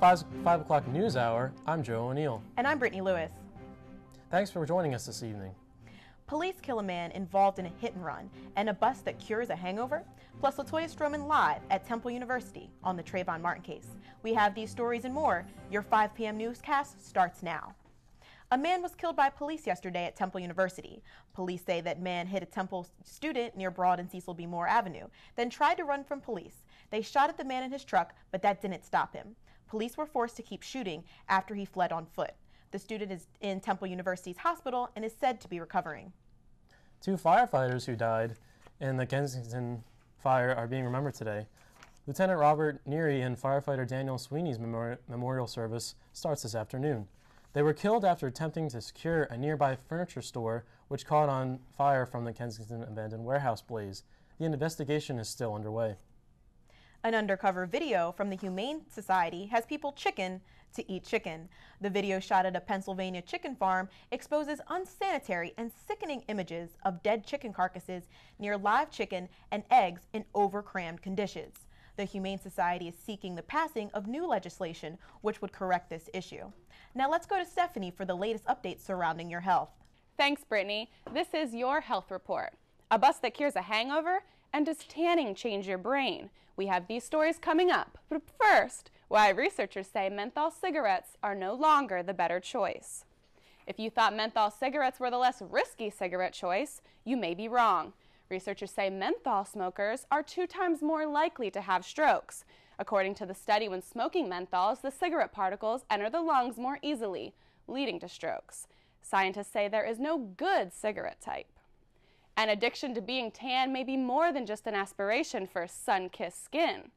5 o'clock news hour, I'm Joe O'Neill. And I'm Brittany Lewis. Thanks for joining us this evening. Police kill a man involved in a hit and run and a bus that cures a hangover, plus LaToya Stroman live at Temple University on the Trayvon Martin case. We have these stories and more. Your 5 p.m. newscast starts now. A man was killed by police yesterday at Temple University. Police say that man hit a Temple student near Broad and Cecil B. Moore Avenue, then tried to run from police. They shot at the man in his truck, but that didn't stop him. Police were forced to keep shooting after he fled on foot. The student is in Temple University's hospital and is said to be recovering. 2 firefighters who died in the Kensington fire are being remembered today. Lieutenant Robert Neary and firefighter Daniel Sweeney's memorial service starts this afternoon. They were killed after attempting to secure a nearby furniture store which caught on fire from the Kensington abandoned warehouse blaze. The investigation is still underway. An undercover video from the Humane Society has people chicken to eat chicken. The video shot at a Pennsylvania chicken farm exposes unsanitary and sickening images of dead chicken carcasses near live chicken and eggs in overcrammed conditions. The Humane Society is seeking the passing of new legislation which would correct this issue. Now let's go to Stephanie for the latest updates surrounding your health. Thanks, Brittany. This is your health report. A bus that cures a hangover, and does tanning change your brain? We have these stories coming up. But first, why researchers say menthol cigarettes are no longer the better choice. If you thought menthol cigarettes were the less risky cigarette choice, you may be wrong. Researchers say menthol smokers are 2 times more likely to have strokes. According to the study, when smoking menthols, the cigarette particles enter the lungs more easily, leading to strokes. Scientists say there is no good cigarette type. An addiction to being tan may be more than just an aspiration for sun-kissed skin.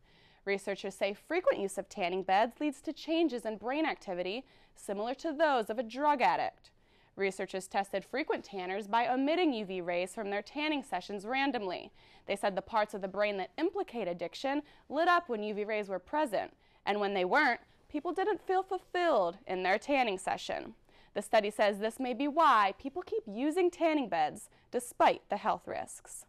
Researchers say frequent use of tanning beds leads to changes in brain activity similar to those of a drug addict. Researchers tested frequent tanners by omitting UV rays from their tanning sessions randomly. They said the parts of the brain that implicate addiction lit up when UV rays were present, and when they weren't, people didn't feel fulfilled in their tanning session. The study says this may be why people keep using tanning beds despite the health risks.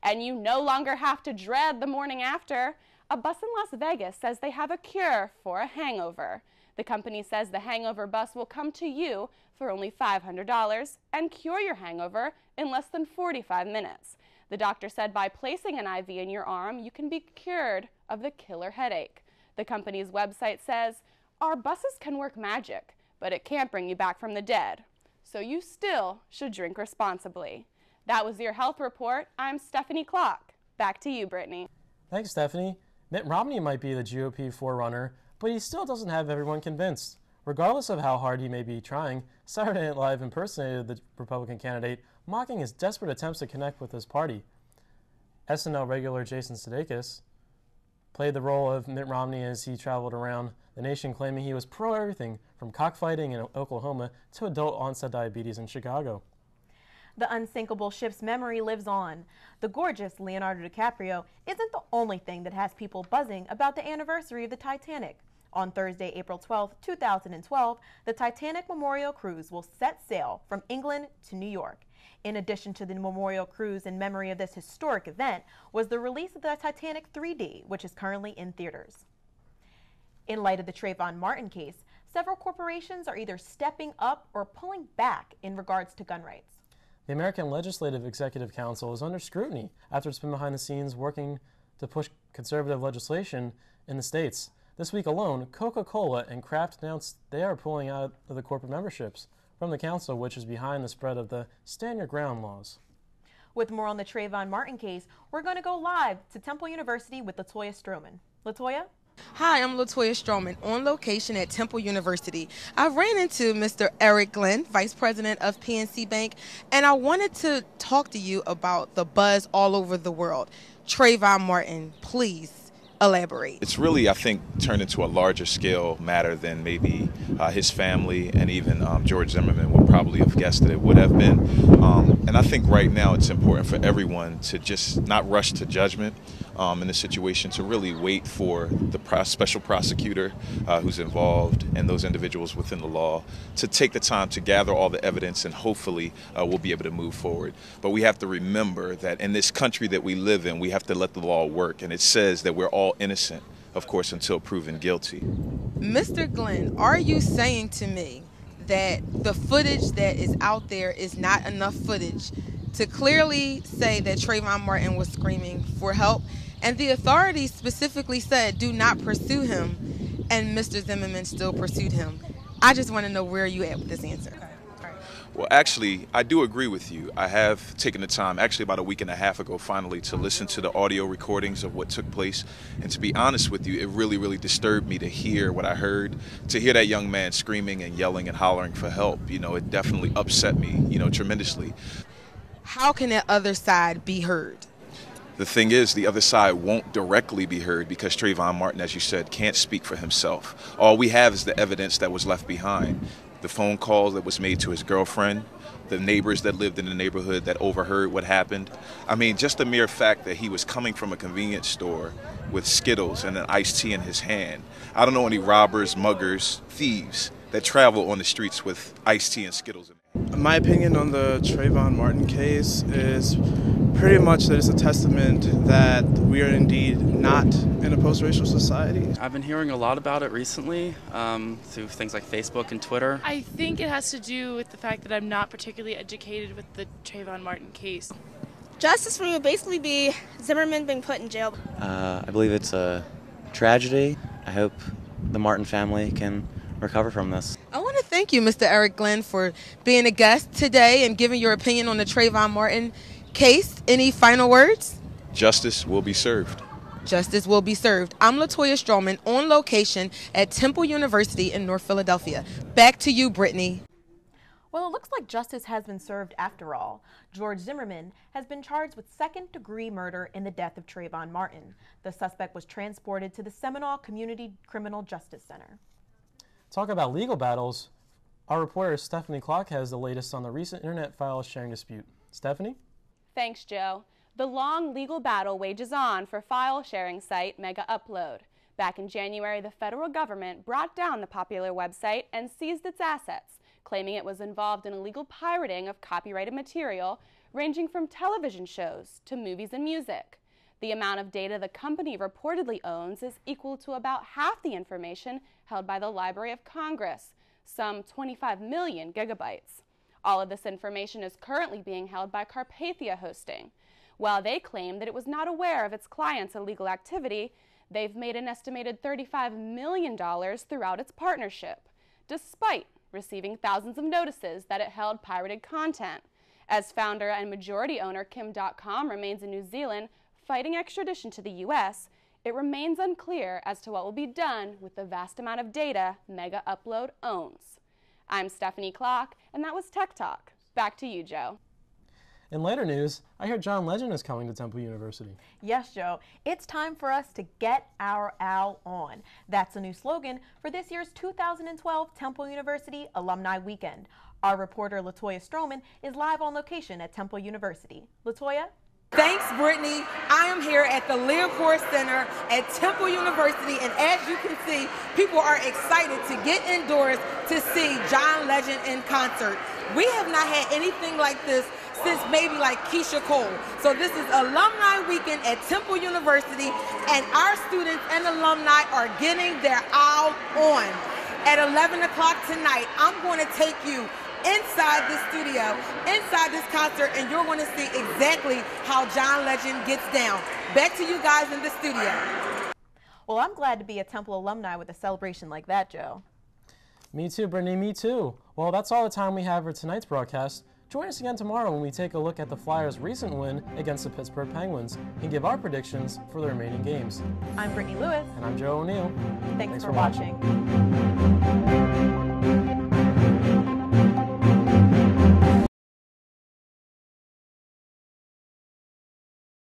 And you no longer have to dread the morning after. A bus in Las Vegas says they have a cure for a hangover. The company says the hangover bus will come to you for only $500 and cure your hangover in less than 45 minutes. The doctor said by placing an IV in your arm, you can be cured of the killer headache. The company's website says, our buses can work magic, but it can't bring you back from the dead. So you still should drink responsibly. That was your health report. I'm Stephanie Clark. Back to you, Brittany. Thanks, Stephanie. Mitt Romney might be the GOP forerunner, but he still doesn't have everyone convinced. Regardless of how hard he may be trying, Saturday Night Live impersonated the Republican candidate, mocking his desperate attempts to connect with his party. SNL regular Jason Sudeikis played the role of Mitt Romney as he traveled around the nation claiming he was pro-everything from cockfighting in Oklahoma to adult-onset diabetes in Chicago. The unsinkable ship's memory lives on. The gorgeous Leonardo DiCaprio isn't the only thing that has people buzzing about the anniversary of the Titanic. On Thursday, April 12, 2012, the Titanic Memorial Cruise will set sail from England to New York. In addition to the Memorial Cruise in memory of this historic event was the release of the Titanic 3D, which is currently in theaters. In light of the Trayvon Martin case, several corporations are either stepping up or pulling back in regards to gun rights. The American Legislative Executive Council is under scrutiny after it's been behind the scenes working to push conservative legislation in the states. This week alone, Coca-Cola and Kraft announced they are pulling out of the corporate memberships from the council, which is behind the spread of the Stand Your Ground laws. With more on the Trayvon Martin case, we're going to go live to Temple University with LaToya Stroman. LaToya? Hi, I'm LaToya Stroman on location at Temple University. I ran into Mr. Eric Glenn, Vice President of PNC Bank, and I wanted to talk to you about the buzz all over the world. Trayvon Martin, please elaborate. It's really, I think, turned into a larger scale matter than maybe his family and even George Zimmerman would probably have guessed that it would have been. And I think right now it's important for everyone to just not rush to judgment in the situation, to really wait for the special prosecutor who's involved and those individuals within the law to take the time to gather all the evidence, and hopefully we'll be able to move forward. But we have to remember that in this country that we live in, we have to let the law work, and it says that we're all innocent of course, until proven guilty. Mr. Glenn, are you saying to me that the footage that is out there is not enough footage to clearly say that Trayvon Martin was screaming for help, and the authorities specifically said do not pursue him, and Mr. Zimmerman still pursued him? I just want to know where you at with this answer. Well, actually, I do agree with you. I have taken the time, actually about a week and a half ago, finally, to listen to the audio recordings of what took place. And to be honest with you, it really, really disturbed me to hear what I heard, to hear that young man screaming and yelling and hollering for help. You know, it definitely upset me, tremendously. How can that other side be heard? The thing is, the other side won't directly be heard because Trayvon Martin, as you said, can't speak for himself. All we have is the evidence that was left behind. The phone call that was made to his girlfriend, the neighbors that lived in the neighborhood that overheard what happened. I mean, just the mere fact that he was coming from a convenience store with Skittles and an iced tea in his hand. I don't know any robbers, muggers, thieves that travel on the streets with iced tea and Skittles in their hand. My opinion on the Trayvon Martin case is pretty much that it's a testament that we are indeed not in a post-racial society. I've been hearing a lot about it recently through things like Facebook and Twitter. I think it has to do with the fact that I'm not particularly educated with the Trayvon Martin case. Justice for me would basically be Zimmerman being put in jail. I believe it's a tragedy. I hope the Martin family can recover from this. I want to thank you, Mr. Eric Glenn, for being a guest today and giving your opinion on the Trayvon Martin case. Any final words? Justice will be served. Justice will be served. I'm Latoya Stroman on location at Temple University in North Philadelphia. Back to you, Brittany. Well, it looks like justice has been served after all. George Zimmerman has been charged with second-degree murder in the death of Trayvon Martin. The suspect was transported to the Seminole Community Criminal Justice Center. Talk about legal battles. Our reporter Stephanie Clark has the latest on the recent internet file sharing dispute. Stephanie? Thanks, Joe. The long legal battle wages on for file sharing site Mega Upload. Back in January, the federal government brought down the popular website and seized its assets, claiming it was involved in illegal pirating of copyrighted material ranging from television shows to movies and music. The amount of data the company reportedly owns is equal to about half the information held by the Library of Congress, some 25 million gigabytes. All of this information is currently being held by Carpathia Hosting. While they claim that it was not aware of its clients' illegal activity, they've made an estimated $35 million throughout its partnership, despite receiving thousands of notices that it held pirated content. As founder and majority owner Kim.com remains in New Zealand fighting extradition to the U.S., it remains unclear as to what will be done with the vast amount of data Mega Upload owns. I'm Stephanie Clark, and that was Tech Talk. Back to you, Joe. In later news, I hear John Legend is coming to Temple University. Yes, Joe. It's time for us to get our owl on. That's a new slogan for this year's 2012 Temple University Alumni Weekend. Our reporter Latoya Stroman is live on location at Temple University. Latoya? Thanks, Brittany. I am here at the Leopold Center at Temple University, and as you can see, people are excited to get indoors to see John Legend in concert. We have not had anything like this since maybe like Keisha Cole. So this is Alumni Weekend at Temple University, and our students and alumni are getting their owl on. At 11 o'clock tonight, I'm going to take you inside the studio, inside this concert, and you're going to see exactly how John Legend gets down. Back to you guys in the studio. Well, I'm glad to be a Temple alumni with a celebration like that, Joe. Me too, Brittany, me too. Well, that's all the time we have for tonight's broadcast. Join us again tomorrow when we take a look at the Flyers' recent win against the Pittsburgh Penguins and give our predictions for the remaining games. I'm Brittany Lewis. And I'm Joe O'Neill. Thanks for watching.